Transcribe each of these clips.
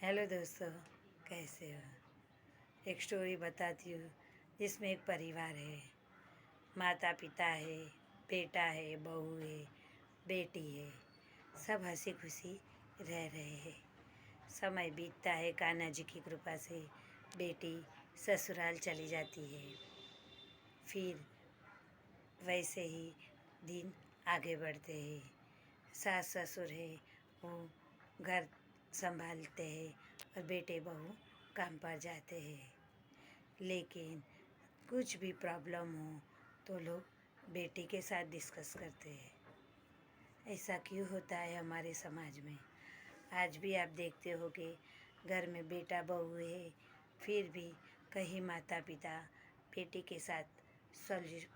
Hello दोस्तों, कैसे हो। एक स्टोरी बताती हूँ जिसमें एक परिवार है। माता पिता है, बेटा है, बहू है, बेटी है। सब हंसी खुशी रह रहे हैं। समय बीतता है, कान्हा जी की कृपा से बेटी ससुराल चली जाती है। फिर वैसे ही दिन आगे बढ़ते हैं। सास ससुर है, वो घर संभालते हैं और बेटे बहू काम पर जाते हैं। लेकिन कुछ भी प्रॉब्लम हो तो लोग बेटी के साथ डिस्कस करते हैं। ऐसा क्यों होता है हमारे समाज में। आज भी आप देखते हो कि घर में बेटा बहू है, फिर भी कहीं माता पिता बेटी के साथ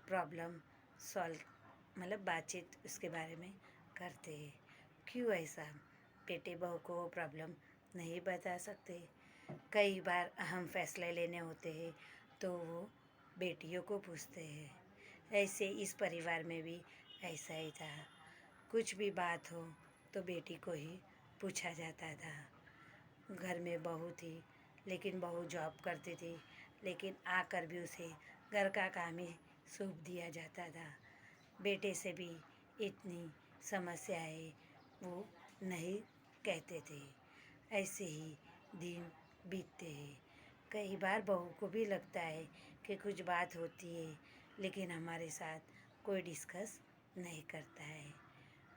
प्रॉब्लम सॉल्व मतलब बातचीत उसके बारे में करते हैं। क्यों ऐसा? बेटे बहू को वो प्रॉब्लम नहीं बता सकते। कई बार अहम फैसले लेने होते हैं तो वो बेटियों को पूछते हैं। ऐसे इस परिवार में भी ऐसा ही था। कुछ भी बात हो तो बेटी को ही पूछा जाता था। घर में बहू थी, लेकिन बहू जॉब करती थी, लेकिन आकर भी उसे घर का काम ही सौंप दिया जाता था। बेटे से भी इतनी समस्याएं वो नहीं कहते थे। ऐसे ही दिन बीतते हैं। कई बार बहू को भी लगता है कि कुछ बात होती है, लेकिन हमारे साथ कोई डिस्कस नहीं करता है।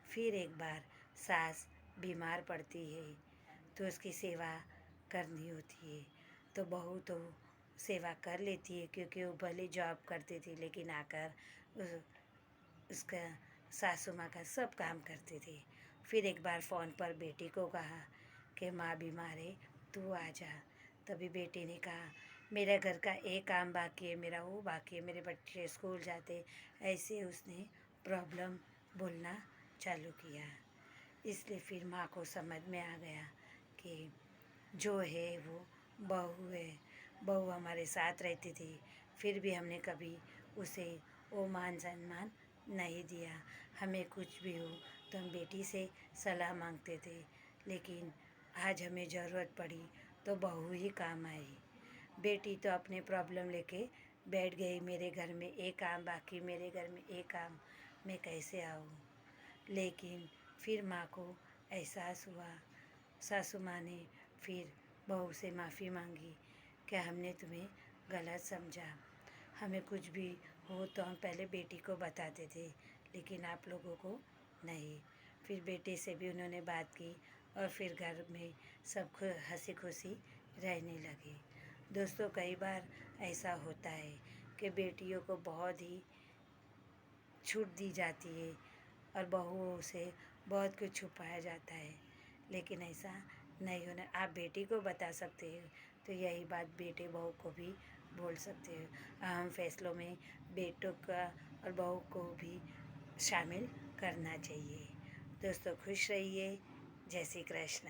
फिर एक बार सास बीमार पड़ती है तो उसकी सेवा करनी होती है। तो बहू तो सेवा कर लेती है, क्योंकि वो भले जॉब करती थी, लेकिन आकर उसका सासू माँ का सब काम करते थे। फिर एक बार फ़ोन पर बेटी को कहा कि माँ बीमार है, तू आ जा। तभी बेटी ने कहा, मेरा घर का एक काम बाकी है, मेरा वो बाकी है, मेरे बच्चे स्कूल जाते। ऐसे उसने प्रॉब्लम बोलना चालू किया। इसलिए फिर माँ को समझ में आ गया कि जो है वो बहू है। बहू हमारे साथ रहती थी, फिर भी हमने कभी उसे वो मान सम्मान नहीं दिया। हमें कुछ भी हो तो हम बेटी से सलाह मांगते थे, लेकिन आज हमें ज़रूरत पड़ी तो बहू ही काम आई। बेटी तो अपने प्रॉब्लम लेके बैठ गई, मेरे घर में एक काम बाकी, मेरे घर में एक काम, मैं कैसे आऊँ। लेकिन फिर माँ को एहसास हुआ। सासू माँ ने फिर बहू से माफ़ी मांगी कि हमने तुम्हें गलत समझा। हमें कुछ भी हो तो हम पहले बेटी को बताते थे, लेकिन आप लोगों को नहीं। फिर बेटे से भी उन्होंने बात की और फिर घर में सब हंसी खुशी रहने लगे। दोस्तों, कई बार ऐसा होता है कि बेटियों को बहुत ही छूट दी जाती है और बहुओं से बहुत कुछ छुपाया जाता है, लेकिन ऐसा नहीं होना। आप बेटी को बता सकते हो तो यही बात बेटे बहू को भी बोल सकते हो। अहम फैसलों में बेटों का और बहू को भी शामिल करना चाहिए। दोस्तों, खुश रहिए। जय श्री कृष्ण।